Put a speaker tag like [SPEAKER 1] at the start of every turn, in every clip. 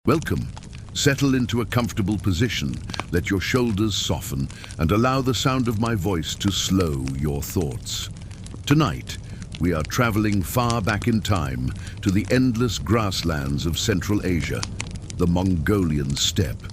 [SPEAKER 1] Welcome. Settle into a comfortable position, let your shoulders soften, and allow the sound of my voice to slow your thoughts. Tonight, we are traveling far back in time to the endless grasslands of Central Asia, the Mongolian steppe.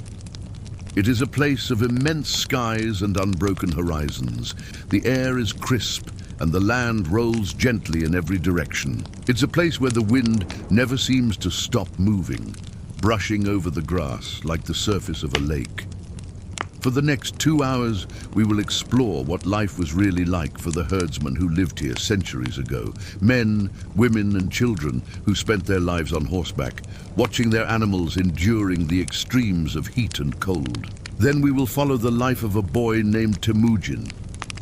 [SPEAKER 1] It is a place of immense skies and unbroken horizons. The air is crisp, and the land rolls gently in every direction. It's a place where the wind never seems to stop moving, brushing over the grass like the surface of a lake. For the next 2 hours, we will explore what life was really like for the herdsmen who lived here centuries ago. Men, women, and children who spent their lives on horseback, watching their animals enduring the extremes of heat and cold. Then we will follow the life of a boy named Temujin,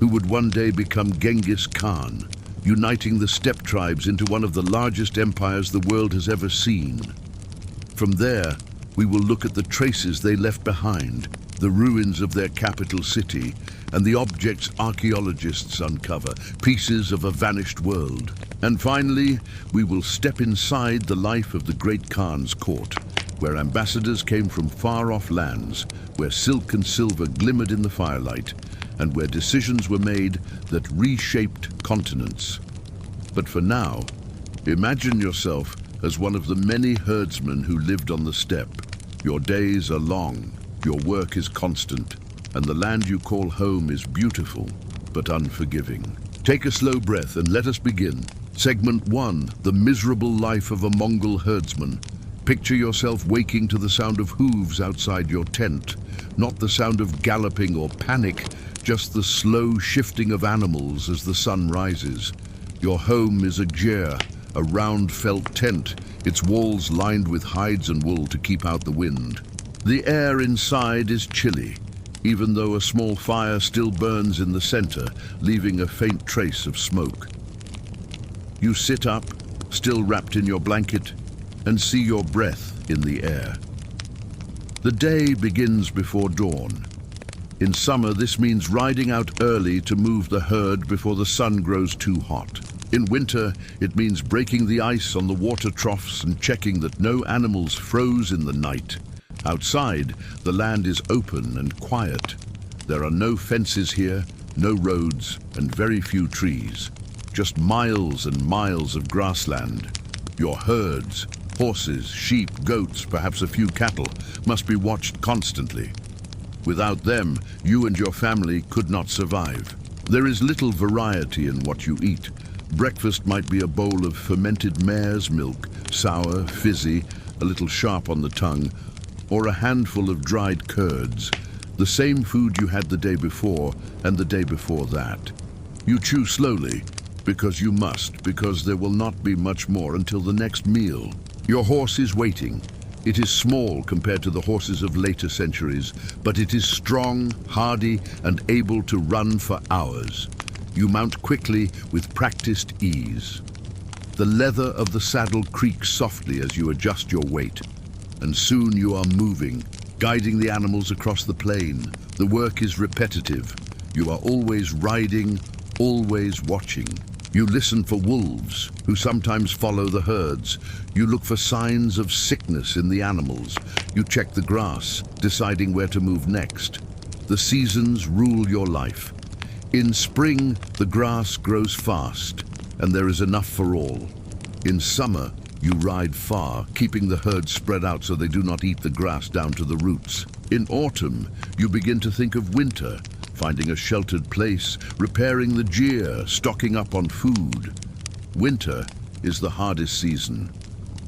[SPEAKER 1] who would one day become Genghis Khan, uniting the steppe tribes into one of the largest empires the world has ever seen. From there, we will look at the traces they left behind, the ruins of their capital city, and the objects archaeologists uncover, pieces of a vanished world. And finally, we will step inside the life of the great Khan's court, where ambassadors came from far-off lands, where silk and silver glimmered in the firelight, and where decisions were made that reshaped continents. But for now, imagine yourself as one of the many herdsmen who lived on the steppe. Your days are long, your work is constant, and the land you call home is beautiful, but unforgiving. Take a slow breath and let us begin. Segment 1, the miserable life of a Mongol herdsman. Picture yourself waking to the sound of hooves outside your tent, not the sound of galloping or panic, just the slow shifting of animals as the sun rises. Your home is a gyre, a round felt tent, its walls lined with hides and wool to keep out the wind. The air inside is chilly, even though a small fire still burns in the center, leaving a faint trace of smoke. You sit up, still wrapped in your blanket, and see your breath in the air. The day begins before dawn. In summer, this means riding out early to move the herd before the sun grows too hot. In winter, it means breaking the ice on the water troughs and checking that no animals froze in the night. Outside, the land is open and quiet. There are no fences here, no roads, and very few trees. Just miles and miles of grassland. Your herds, horses, sheep, goats, perhaps a few cattle, must be watched constantly. Without them, you and your family could not survive. There is little variety in what you eat. Breakfast might be a bowl of fermented mare's milk, sour, fizzy, a little sharp on the tongue, or a handful of dried curds, the same food you had the day before and the day before that. You chew slowly, because you must, because there will not be much more until the next meal. Your horse is waiting. It is small compared to the horses of later centuries, but it is strong, hardy, and able to run for hours. You mount quickly with practiced ease. The leather of the saddle creaks softly as you adjust your weight, and soon you are moving, guiding the animals across the plain. The work is repetitive. You are always riding, always watching. You listen for wolves, who sometimes follow the herds. You look for signs of sickness in the animals. You check the grass, deciding where to move next. The seasons rule your life. In spring, the grass grows fast, and there is enough for all. In summer, you ride far, keeping the herd spread out so they do not eat the grass down to the roots. In autumn, you begin to think of winter, finding a sheltered place, repairing the gear, stocking up on food. Winter is the hardest season.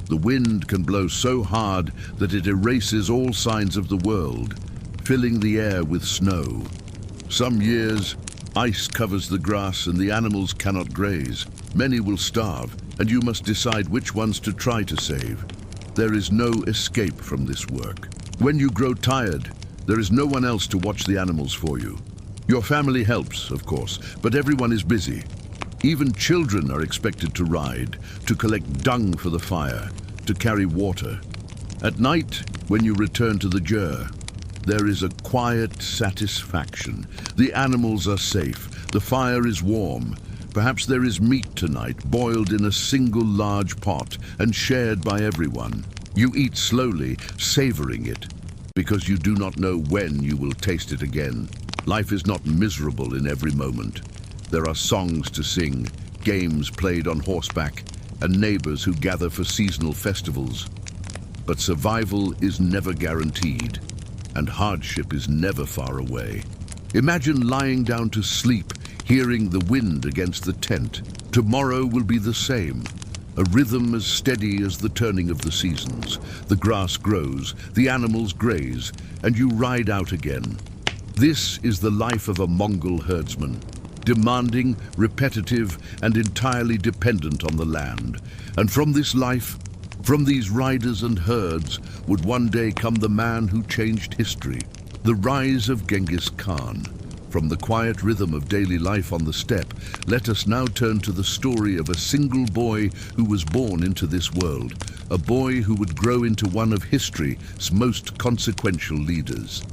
[SPEAKER 1] The wind can blow so hard that it erases all signs of the world, filling the air with snow. Some years, ice covers the grass and the animals cannot graze. Many will starve, and you must decide which ones to try to save. There is no escape from this work. When you grow tired, there is no one else to watch the animals for you. Your family helps, of course, but everyone is busy. Even children are expected to ride, to collect dung for the fire, to carry water. At night, when you return to the gyre, there is a quiet satisfaction. The animals are safe, the fire is warm. Perhaps there is meat tonight, boiled in a single large pot and shared by everyone. You eat slowly, savoring it, because you do not know when you will taste it again. Life is not miserable in every moment. There are songs to sing, games played on horseback, and neighbors who gather for seasonal festivals. But survival is never guaranteed, and hardship is never far away. Imagine lying down to sleep, hearing the wind against the tent. Tomorrow will be the same. A rhythm as steady as the turning of the seasons. The grass grows, the animals graze, and you ride out again. This is the life of a Mongol herdsman. Demanding, repetitive, and entirely dependent on the land. And from this life, from these riders and herds, would one day come the man who changed history. The rise of Genghis Khan. From the quiet rhythm of daily life on the steppe, let us now turn to the story of a single boy who was born into this world, a boy who would grow into one of history's most consequential leaders.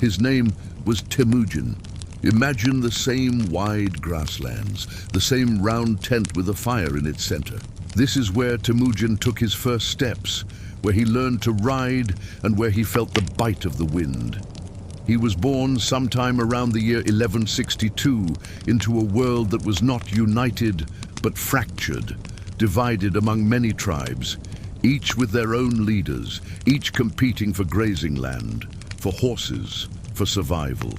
[SPEAKER 1] His name was Temujin. Imagine the same wide grasslands, the same round tent with a fire in its center. This is where Temujin took his first steps, where he learned to ride and where he felt the bite of the wind. He was born sometime around the year 1162 into a world that was not united but fractured, divided among many tribes, each with their own leaders, each competing for grazing land, for horses, for survival.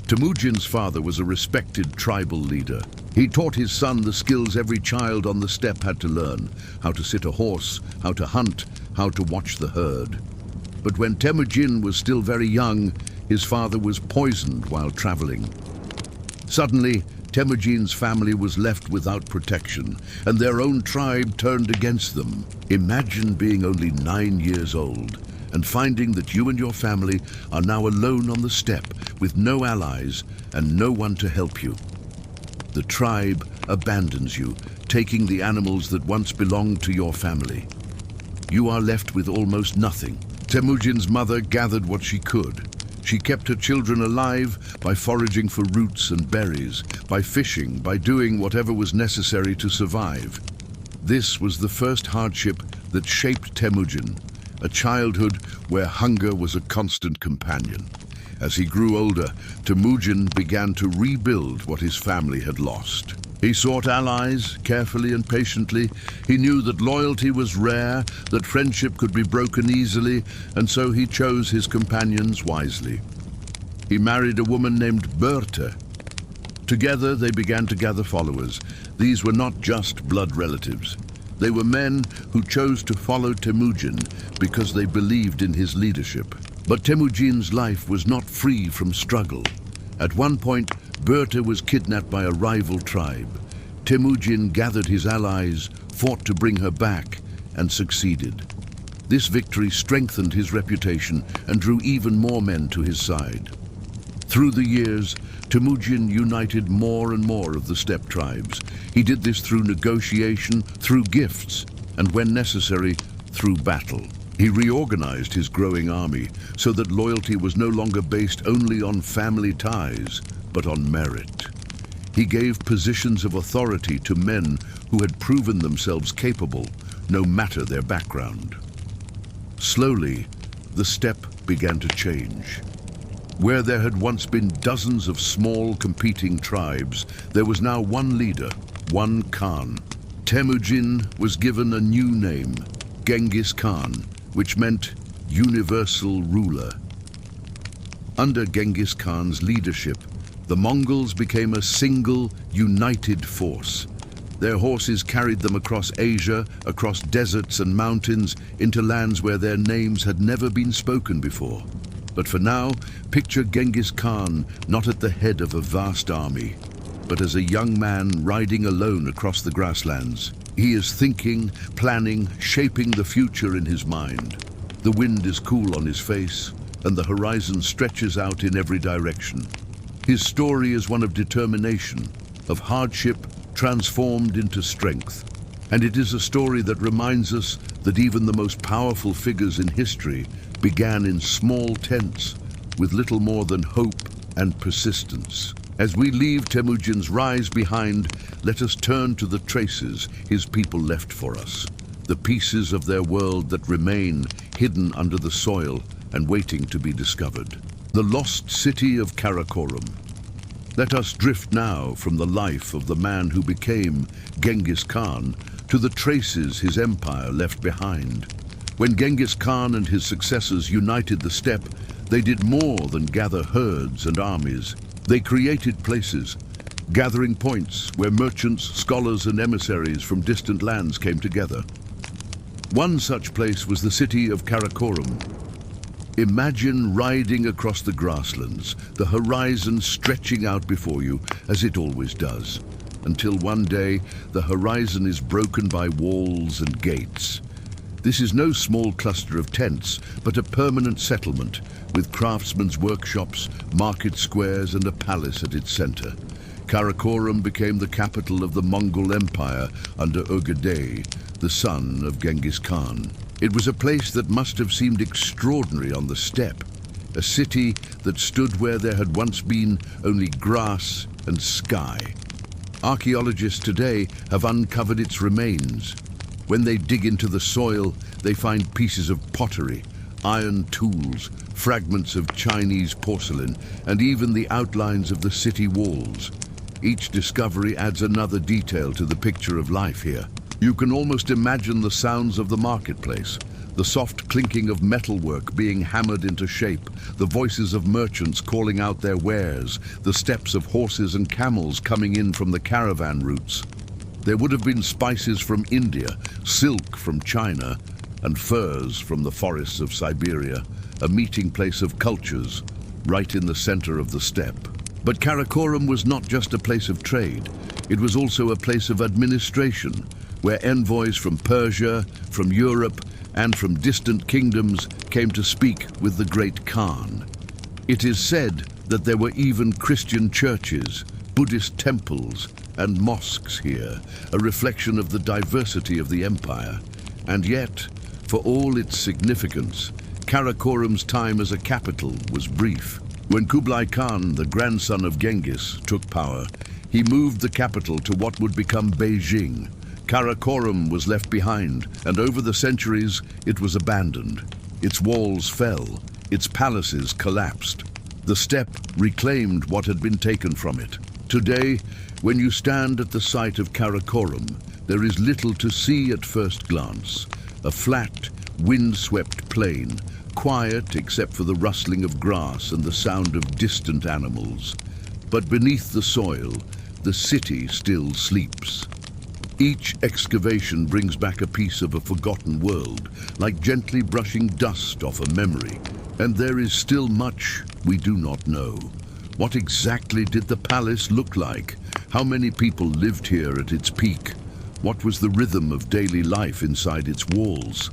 [SPEAKER 1] Temujin's father was a respected tribal leader. He taught his son the skills every child on the steppe had to learn: how to sit a horse, how to hunt, how to watch the herd. But when Temujin was still very young, his father was poisoned while traveling. Suddenly, Temujin's family was left without protection, and their own tribe turned against them. Imagine being only 9 years old and finding that you and your family are now alone on the steppe with no allies and no one to help you. The tribe abandons you, taking the animals that once belonged to your family. You are left with almost nothing. Temujin's mother gathered what she could. She kept her children alive by foraging for roots and berries, by fishing, by doing whatever was necessary to survive. This was the first hardship that shaped Temujin, a childhood where hunger was a constant companion. As he grew older, Temujin began to rebuild what his family had lost. He sought allies carefully and patiently. He knew that loyalty was rare, that friendship could be broken easily, and so he chose his companions wisely. He married a woman named Bertha. Together they began to gather followers. These were not just blood relatives. They were men who chose to follow Temujin because they believed in his leadership. But Temujin's life was not free from struggle. At one point, Bertha was kidnapped by a rival tribe. Temujin gathered his allies, fought to bring her back, and succeeded. This victory strengthened his reputation and drew even more men to his side. Through the years, Temujin united more and more of the steppe tribes. He did this through negotiation, through gifts, and when necessary, through battle. He reorganized his growing army so that loyalty was no longer based only on family ties, but on merit. He gave positions of authority to men who had proven themselves capable, no matter their background. Slowly, the steppe began to change. Where there had once been dozens of small competing tribes, there was now one leader, one Khan. Temujin was given a new name, Genghis Khan, which meant universal ruler. Under Genghis Khan's leadership, the Mongols became a single, united force. Their horses carried them across Asia, across deserts and mountains, into lands where their names had never been spoken before. But for now, picture Genghis Khan not at the head of a vast army, but as a young man riding alone across the grasslands. He is thinking, planning, shaping the future in his mind. The wind is cool on his face, and the horizon stretches out in every direction. His story is one of determination, of hardship transformed into strength. And it is a story that reminds us that even the most powerful figures in history began in small tents with little more than hope and persistence. As we leave Temujin's rise behind, let us turn to the traces his people left for us. the pieces of their world that remain hidden under the soil and waiting to be discovered. The lost city of Karakorum. Let us drift now from the life of the man who became Genghis Khan to the traces his empire left behind. When Genghis Khan and his successors united the steppe, they did more than gather herds and armies. They created places, gathering points where merchants, scholars, and emissaries from distant lands came together. One such place was the city of Karakorum. Imagine riding across the grasslands, the horizon stretching out before you, as it always does, until one day the horizon is broken by walls and gates. This is no small cluster of tents, but a permanent settlement, with craftsmen's workshops, market squares, and a palace at its center. Karakorum became the capital of the Mongol Empire under Ögedei, the son of Genghis Khan. It was a place that must have seemed extraordinary on the steppe, a city that stood where there had once been only grass and sky. Archaeologists today have uncovered its remains. When they dig into the soil, they find pieces of pottery, iron tools, fragments of Chinese porcelain, and even the outlines of the city walls. Each discovery adds another detail to the picture of life here. You can almost imagine the sounds of the marketplace, the soft clinking of metalwork being hammered into shape, the voices of merchants calling out their wares, the steps of horses and camels coming in from the caravan routes. There would have been spices from India, silk from China, and furs from the forests of Siberia, a meeting place of cultures, right in the center of the steppe. But Karakorum was not just a place of trade, it was also a place of administration, where envoys from Persia, from Europe, and from distant kingdoms came to speak with the great Khan. It is said that there were even Christian churches, Buddhist temples, and mosques here, a reflection of the diversity of the empire. And yet, for all its significance, Karakorum's time as a capital was brief. When Kublai Khan, the grandson of Genghis, took power, he moved the capital to what would become Beijing. Karakorum was left behind, and over the centuries, it was abandoned. Its walls fell, its palaces collapsed. The steppe reclaimed what had been taken from it. Today, when you stand at the site of Karakorum, there is little to see at first glance. A flat, wind-swept plain, quiet except for the rustling of grass and the sound of distant animals. But beneath the soil, the city still sleeps. Each excavation brings back a piece of a forgotten world, like gently brushing dust off a memory. And there is still much we do not know. What exactly did the palace look like? How many people lived here at its peak? What was the rhythm of daily life inside its walls?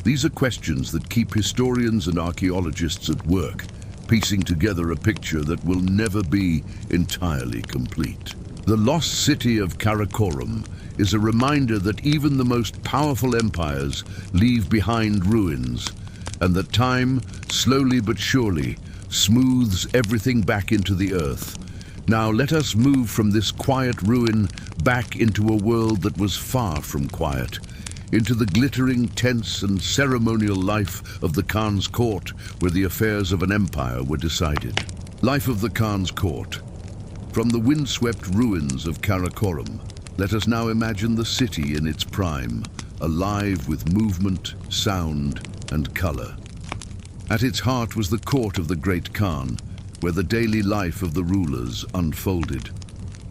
[SPEAKER 1] These are questions that keep historians and archaeologists at work, piecing together a picture that will never be entirely complete. The lost city of Karakorum is a reminder that even the most powerful empires leave behind ruins, and that time, slowly but surely, smooths everything back into the earth. Now let us move from this quiet ruin back into a world that was far from quiet, into the glittering, tense, and ceremonial life of the Khan's court, where the affairs of an empire were decided. Life of the Khan's court. From the windswept ruins of Karakorum, let us now imagine the city in its prime, alive with movement, sound, and color. At its heart was the court of the great Khan, where the daily life of the rulers unfolded,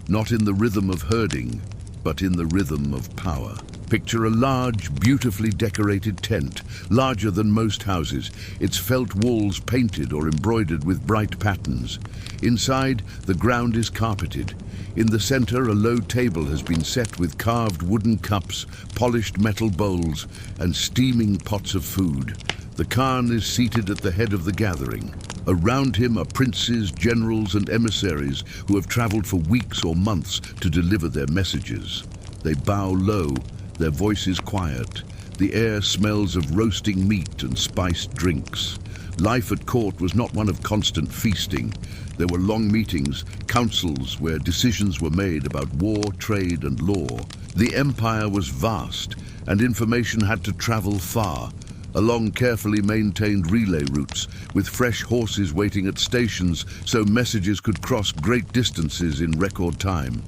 [SPEAKER 1] not in the rhythm of herding, but in the rhythm of power. Picture a large, beautifully decorated tent, larger than most houses, its felt walls painted or embroidered with bright patterns. Inside, the ground is carpeted. In the center, a low table has been set with carved wooden cups, polished metal bowls, and steaming pots of food. The Khan is seated at the head of the gathering. Around him are princes, generals, and emissaries who have traveled for weeks or months to deliver their messages. They bow low, their voices quiet, The air smells of roasting meat and spiced drinks. Life at court was not one of constant feasting. There were long meetings, councils where decisions were made about war, trade, and law. The empire was vast, and information had to travel far, along carefully maintained relay routes, with fresh horses waiting at stations so messages could cross great distances in record time.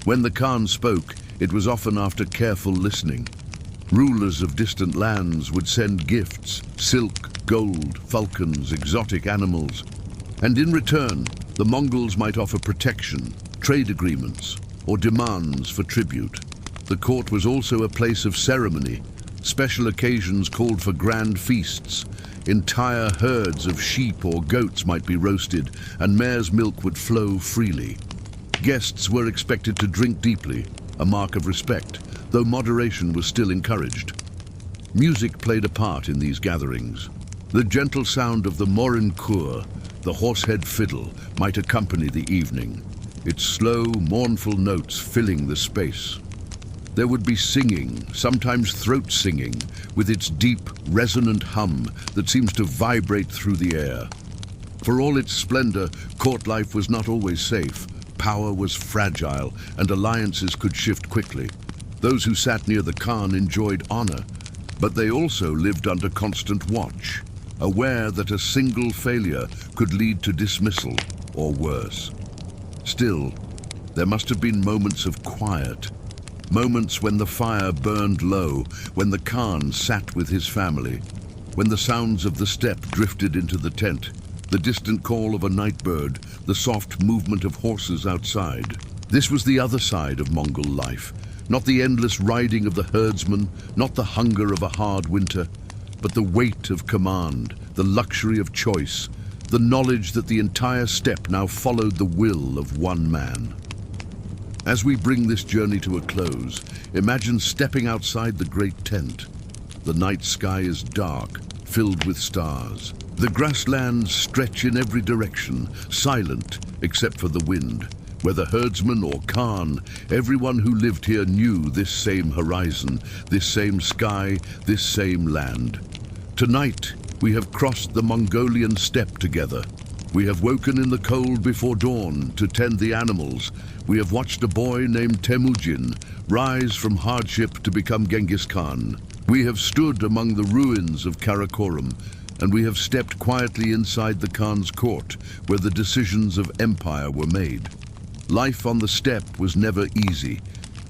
[SPEAKER 1] When the Khan spoke, it was often after careful listening. Rulers of distant lands would send gifts, silk, gold, falcons, exotic animals. And in return, the Mongols might offer protection, trade agreements, or demands for tribute. The court was also a place of ceremony. Special occasions called for grand feasts. Entire herds of sheep or goats might be roasted, and mare's milk would flow freely. Guests were expected to drink deeply, a mark of respect, though moderation was still encouraged. Music played a part in these gatherings. The gentle sound of the morinkur, the horsehead fiddle, might accompany the evening, its slow, mournful notes filling the space. There would be singing, sometimes throat singing, with its deep, resonant hum that seems to vibrate through the air. For all its splendor, court life was not always safe. Power was fragile, and alliances could shift quickly. Those who sat near the Khan enjoyed honor, but they also lived under constant watch, aware that a single failure could lead to dismissal or worse. Still, there must have been moments of quiet, moments when the fire burned low, when the Khan sat with his family, when the sounds of the steppe drifted into the tent, the distant call of a night bird, the soft movement of horses outside. This was the other side of Mongol life, not the endless riding of the herdsman, not the hunger of a hard winter, but the weight of command, the luxury of choice, the knowledge that the entire steppe now followed the will of one man. As we bring this journey to a close, imagine stepping outside the great tent. The night sky is dark, filled with stars. The grasslands stretch in every direction, silent except for the wind. Whether herdsman or Khan, everyone who lived here knew this same horizon, this same sky, this same land. Tonight, we have crossed the Mongolian steppe together. We have woken in the cold before dawn to tend the animals. We have watched a boy named Temujin rise from hardship to become Genghis Khan. We have stood among the ruins of Karakorum, and we have stepped quietly inside the Khan's court, where the decisions of empire were made. Life on the steppe was never easy.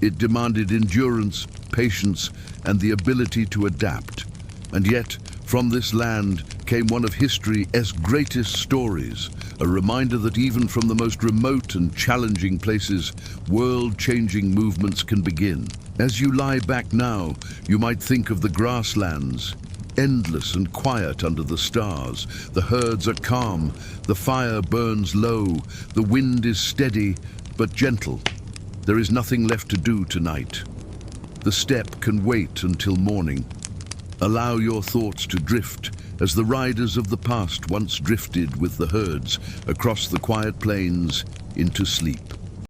[SPEAKER 1] It demanded endurance, patience, and the ability to adapt. And yet, from this land came one of history's greatest stories, a reminder that even from the most remote and challenging places, world-changing movements can begin. As you lie back now, you might think of the grasslands, endless and quiet under the stars. The herds are calm, the fire burns low, the wind is steady but gentle. There is nothing left to do tonight. The steppe can wait until morning. Allow your thoughts to drift as the riders of the past once drifted with the herds across the quiet plains into sleep.